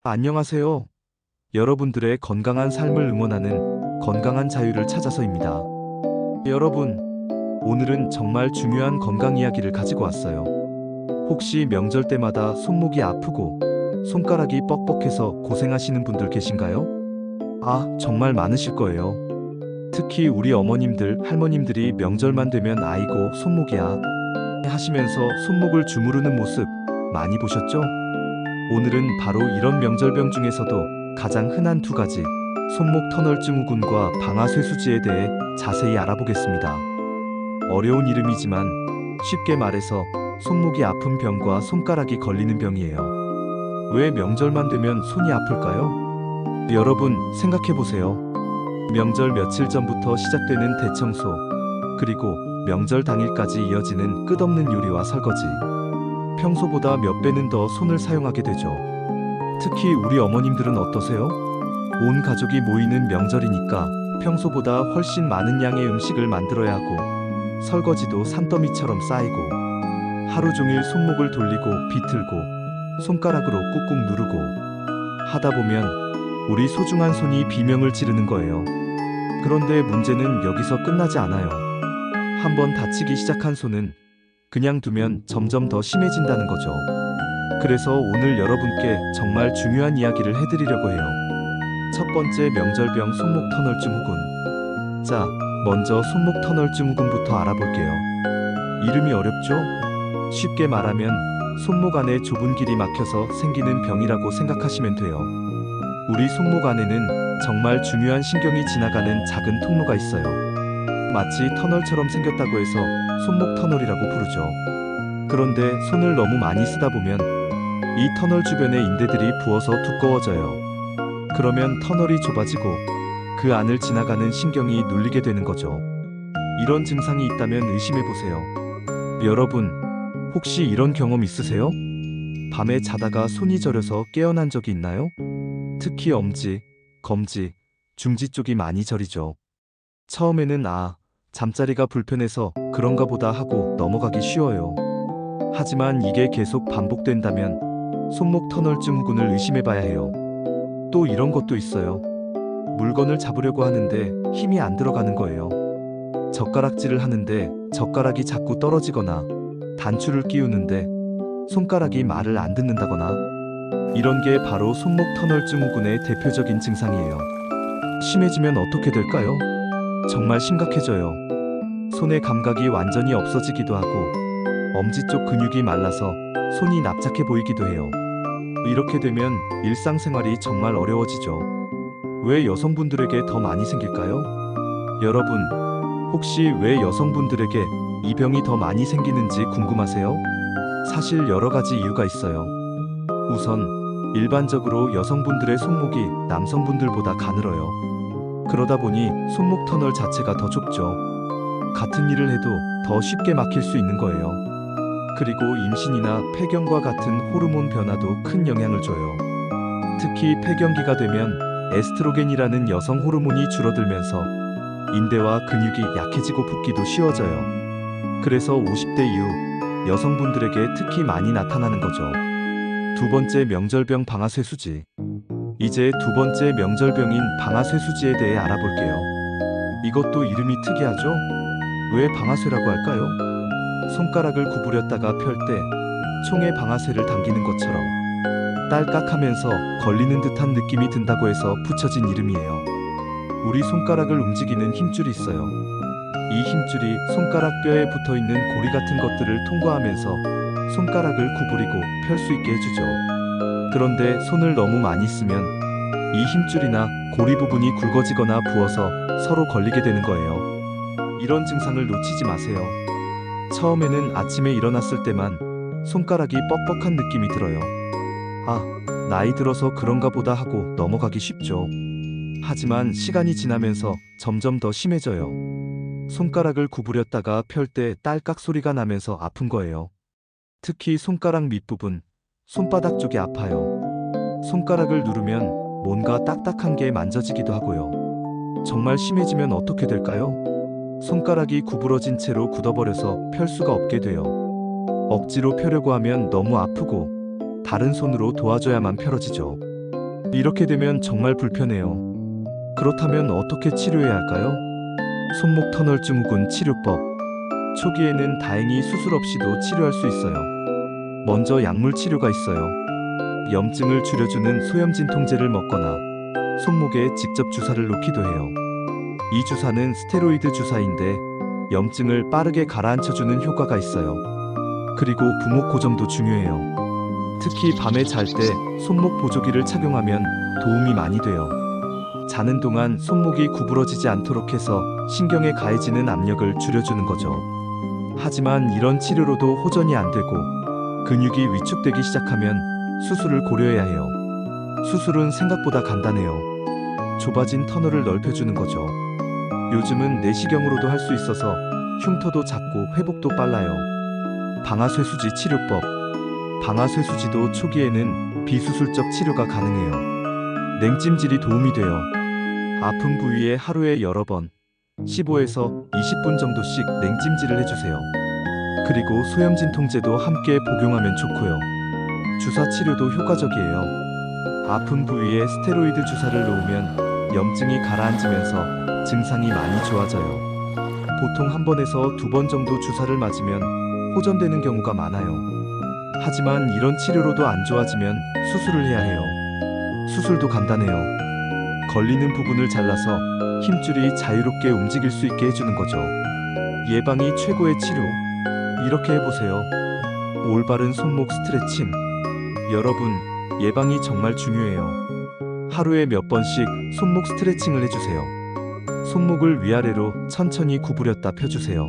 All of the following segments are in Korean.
안녕하세요. 여러분들의 건강한 삶을 응원하는 건강한 자유를 찾아서입니다. 여러분, 오늘은 정말 중요한 건강 이야기를 가지고 왔어요. 혹시 명절 때마다 손목이 아프고 손가락이 뻑뻑해서 고생하시는 분들 계신가요? 정말 많으실 거예요. 특히 우리 어머님들, 할머님들이 명절만 되면 아이고 손목이야 하시면서 손목을 주무르는 모습 많이 보셨죠? 오늘은 바로 이런 명절병 중에서도 가장 흔한 두 가지, 손목 터널 증후군과 방아쇠수지에 대해 자세히 알아보겠습니다. 어려운 이름이지만 쉽게 말해서 손목이 아픈 병과 손가락이 걸리는 병이에요. 왜 명절만 되면 손이 아플까요? 여러분 생각해 보세요. 명절 며칠 전부터 시작되는 대청소, 그리고 명절 당일까지 이어지는 끝없는 요리와 설거지. 평소보다 몇 배는 더 손을 사용하게 되죠. 특히 우리 어머님들은 어떠세요? 온 가족이 모이는 명절이니까 평소보다 훨씬 많은 양의 음식을 만들어야 하고 설거지도 산더미처럼 쌓이고 하루 종일 손목을 돌리고 비틀고 손가락으로 꾹꾹 누르고 하다 보면 우리 소중한 손이 비명을 지르는 거예요. 그런데 문제는 여기서 끝나지 않아요. 한번 다치기 시작한 손은 그냥 두면 점점 더 심해진다는 거죠. 그래서 오늘 여러분께 정말 중요한 이야기를 해드리려고 해요. 첫 번째, 명절병 손목 터널 증후군. 자, 먼저 손목 터널 증후군부터 알아볼게요. 이름이 어렵죠? 쉽게 말하면 손목 안에 좁은 길이 막혀서 생기는 병이라고 생각하시면 돼요. 우리 손목 안에는 정말 중요한 신경이 지나가는 작은 통로가 있어요. 마치 터널처럼 생겼다고 해서 손목 터널이라고 부르죠. 그런데 손을 너무 많이 쓰다 보면 이 터널 주변의 인대들이 부어서 두꺼워져요. 그러면 터널이 좁아지고 그 안을 지나가는 신경이 눌리게 되는 거죠. 이런 증상이 있다면 의심해 보세요. 여러분, 혹시 이런 경험 있으세요? 밤에 자다가 손이 저려서 깨어난 적이 있나요? 특히 엄지, 검지, 중지 쪽이 많이 저리죠. 처음에는 잠자리가 불편해서 그런가 보다 하고 넘어가기 쉬워요. 하지만 이게 계속 반복된다면 손목 터널 증후군을 의심해 봐야 해요. 또 이런 것도 있어요. 물건을 잡으려고 하는데 힘이 안 들어가는 거예요. 젓가락질을 하는데 젓가락이 자꾸 떨어지거나 단추를 끼우는데 손가락이 말을 안 듣는다거나 이런 게 바로 손목 터널 증후군의 대표적인 증상이에요. 심해지면 어떻게 될까요? 정말 심각해져요. 손의 감각이 완전히 없어지기도 하고 엄지 쪽 근육이 말라서 손이 납작해 보이기도 해요. 이렇게 되면 일상생활이 정말 어려워지죠. 왜 여성분들에게 더 많이 생길까요? 여러분, 혹시 왜 여성분들에게 이 병이 더 많이 생기는지 궁금하세요? 사실 여러 가지 이유가 있어요. 우선, 일반적으로 여성분들의 손목이 남성분들보다 가늘어요. 그러다 보니 손목 터널 자체가 더 좁죠. 같은 일을 해도 더 쉽게 막힐 수 있는 거예요. 그리고 임신이나 폐경과 같은 호르몬 변화도 큰 영향을 줘요. 특히 폐경기가 되면 에스트로겐이라는 여성 호르몬이 줄어들면서 인대와 근육이 약해지고 붓기도 쉬워져요. 그래서 50대 이후 여성분들에게 특히 많이 나타나는 거죠. 두 번째, 명절병 방아쇠수지. 이제 두 번째 명절병인 방아쇠수지에 대해 알아볼게요. 이것도 이름이 특이하죠? 왜 방아쇠라고 할까요? 손가락을 구부렸다가 펼 때 총에 방아쇠를 당기는 것처럼 딸깍하면서 걸리는 듯한 느낌이 든다고 해서 붙여진 이름이에요. 우리 손가락을 움직이는 힘줄이 있어요. 이 힘줄이 손가락 뼈에 붙어있는 고리 같은 것들을 통과하면서 손가락을 구부리고 펼 수 있게 해주죠. 그런데 손을 너무 많이 쓰면 이 힘줄이나 고리 부분이 굵어지거나 부어서 서로 걸리게 되는 거예요. 이런 증상을 놓치지 마세요. 처음에는 아침에 일어났을 때만 손가락이 뻑뻑한 느낌이 들어요. 나이 들어서 그런가 보다 하고 넘어가기 쉽죠. 하지만 시간이 지나면서 점점 더 심해져요. 손가락을 구부렸다가 펼 때 딸깍 소리가 나면서 아픈 거예요. 특히 손가락 밑부분, 손바닥 쪽이 아파요. 손가락을 누르면 뭔가 딱딱한 게 만져지기도 하고요. 정말 심해지면 어떻게 될까요? 손가락이 구부러진 채로 굳어버려서 펼 수가 없게 돼요. 억지로 펴려고 하면 너무 아프고 다른 손으로 도와줘야만 펴러지죠. 이렇게 되면 정말 불편해요. 그렇다면 어떻게 치료해야 할까요? 손목 터널 증후군 치료법. 초기에는 다행히 수술 없이도 치료할 수 있어요. 먼저 약물 치료가 있어요. 염증을 줄여주는 소염진통제를 먹거나 손목에 직접 주사를 놓기도 해요. 이 주사는 스테로이드 주사인데 염증을 빠르게 가라앉혀주는 효과가 있어요. 그리고 부목 고정도 중요해요. 특히 밤에 잘 때 손목 보조기를 착용하면 도움이 많이 돼요. 자는 동안 손목이 구부러지지 않도록 해서 신경에 가해지는 압력을 줄여주는 거죠. 하지만 이런 치료로도 호전이 안 되고 근육이 위축되기 시작하면 수술을 고려해야 해요. 수술은 생각보다 간단해요. 좁아진 터널을 넓혀주는 거죠. 요즘은 내시경으로도 할 수 있어서 흉터도 작고 회복도 빨라요. 방아쇠수지 치료법. 방아쇠수지도 초기에는 비수술적 치료가 가능해요. 냉찜질이 도움이 돼요. 아픈 부위에 하루에 여러 번 15에서 20분 정도씩 냉찜질을 해주세요. 그리고 소염진통제도 함께 복용하면 좋고요. 주사 치료도 효과적이에요. 아픈 부위에 스테로이드 주사를 놓으면 염증이 가라앉으면서 증상이 많이 좋아져요. 보통 한 번에서 두 번 정도 주사를 맞으면 호전되는 경우가 많아요. 하지만 이런 치료로도 안 좋아지면 수술을 해야 해요. 수술도 간단해요. 걸리는 부분을 잘라서 힘줄이 자유롭게 움직일 수 있게 해주는 거죠. 예방이 최고의 치료. 이렇게 해보세요. 올바른 손목 스트레칭. 여러분, 예방이 정말 중요해요. 하루에 몇 번씩 손목 스트레칭을 해주세요. 손목을 위아래로 천천히 구부렸다 펴주세요.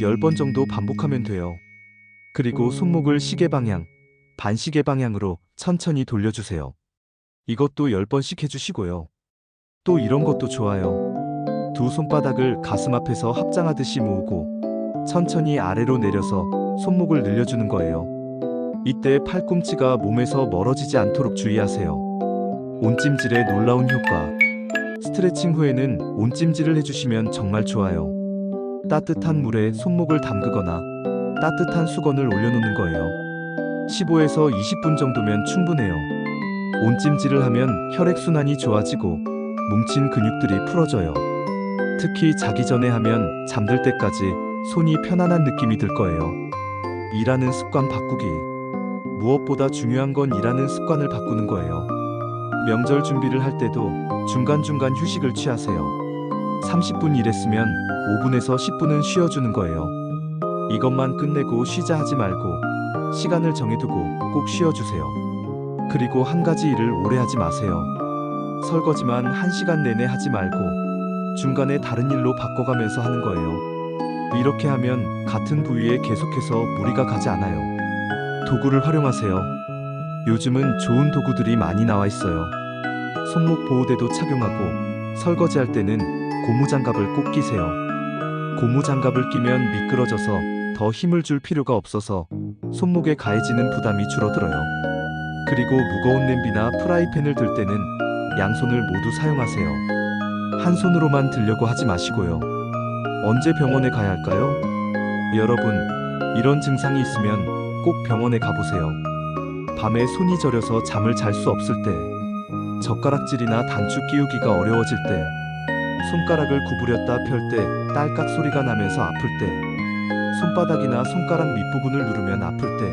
10번 정도 반복하면 돼요. 그리고 손목을 시계 방향, 반시계 방향으로 천천히 돌려주세요. 이것도 10번씩 해주시고요. 또 이런 것도 좋아요. 두 손바닥을 가슴 앞에서 합장하듯이 모으고 천천히 아래로 내려서 손목을 늘려주는 거예요. 이때 팔꿈치가 몸에서 멀어지지 않도록 주의하세요. 온찜질의 놀라운 효과. 스트레칭 후에는 온찜질을 해주시면 정말 좋아요. 따뜻한 물에 손목을 담그거나 따뜻한 수건을 올려놓는 거예요. 15에서 20분 정도면 충분해요. 온찜질을 하면 혈액순환이 좋아지고 뭉친 근육들이 풀어져요. 특히 자기 전에 하면 잠들 때까지 손이 편안한 느낌이 들 거예요. 일하는 습관 바꾸기. 무엇보다 중요한 건 일하는 습관을 바꾸는 거예요. 명절 준비를 할 때도 중간중간 휴식을 취하세요. 30분 일했으면 5분에서 10분은 쉬어주는 거예요. 이것만 끝내고 쉬자 하지 말고 시간을 정해두고 꼭 쉬어주세요. 그리고 한 가지 일을 오래 하지 마세요. 설거지만 1시간 내내 하지 말고 중간에 다른 일로 바꿔가면서 하는 거예요. 이렇게 하면 같은 부위에 계속해서 무리가 가지 않아요. 도구를 활용하세요. 요즘은 좋은 도구들이 많이 나와 있어요. 손목 보호대도 착용하고 설거지할 때는 고무장갑을 꼭 끼세요. 고무장갑을 끼면 미끄러져서 더 힘을 줄 필요가 없어서 손목에 가해지는 부담이 줄어들어요. 그리고 무거운 냄비나 프라이팬을 들 때는 양손을 모두 사용하세요. 한 손으로만 들려고 하지 마시고요. 언제 병원에 가야 할까요? 여러분, 이런 증상이 있으면 꼭 병원에 가보세요. 밤에 손이 저려서 잠을 잘 수 없을 때, 젓가락질이나 단추 끼우기가 어려워질 때, 손가락을 구부렸다 펼 때 딸깍 소리가 나면서 아플 때, 손바닥이나 손가락 밑부분을 누르면 아플 때,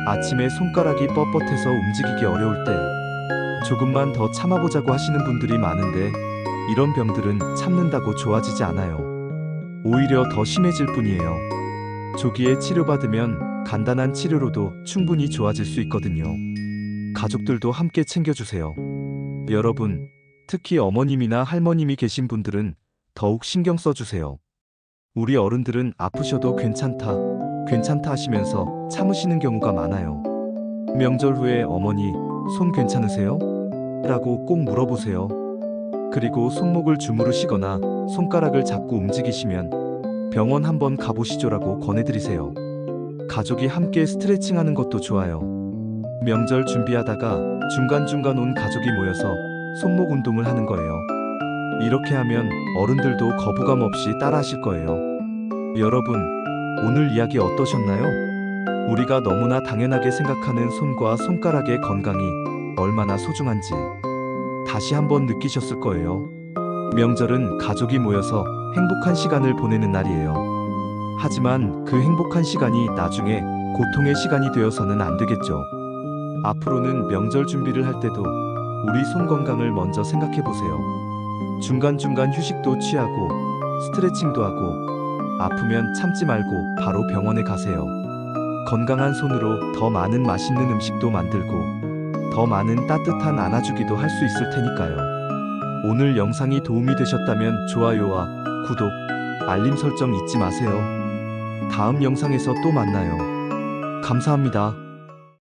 아침에 손가락이 뻣뻣해서 움직이기 어려울 때, 조금만 더 참아보자고 하시는 분들이 많은데 이런 병들은 참는다고 좋아지지 않아요. 오히려 더 심해질 뿐이에요. 조기에 치료받으면 간단한 치료로도 충분히 좋아질 수 있거든요. 가족들도 함께 챙겨주세요. 여러분, 특히 어머님이나 할머님이 계신 분들은 더욱 신경 써주세요. 우리 어른들은 아프셔도 괜찮다 하시면서 참으시는 경우가 많아요. 명절 후에 어머니, 손 괜찮으세요? 라고 꼭 물어보세요. 그리고 손목을 주무르시거나 손가락을 잡고 움직이시면 병원 한번 가보시죠라고 권해드리세요. 가족이 함께 스트레칭하는 것도 좋아요. 명절 준비하다가 중간중간 온 가족이 모여서 손목 운동을 하는 거예요. 이렇게 하면 어른들도 거부감 없이 따라하실 거예요. 여러분, 오늘 이야기 어떠셨나요? 우리가 너무나 당연하게 생각하는 손과 손가락의 건강이 얼마나 소중한지 다시 한번 느끼셨을 거예요. 명절은 가족이 모여서 행복한 시간을 보내는 날이에요. 하지만 그 행복한 시간이 나중에 고통의 시간이 되어서는 안 되겠죠. 앞으로는 명절 준비를 할 때도 우리 손 건강을 먼저 생각해 보세요. 중간중간 휴식도 취하고 스트레칭도 하고 아프면 참지 말고 바로 병원에 가세요. 건강한 손으로 더 많은 맛있는 음식도 만들고 더 많은 따뜻한 안아주기도 할 수 있을 테니까요. 오늘 영상이 도움이 되셨다면 좋아요와 구독, 알림 설정 잊지 마세요. 다음 영상에서 또 만나요. 감사합니다.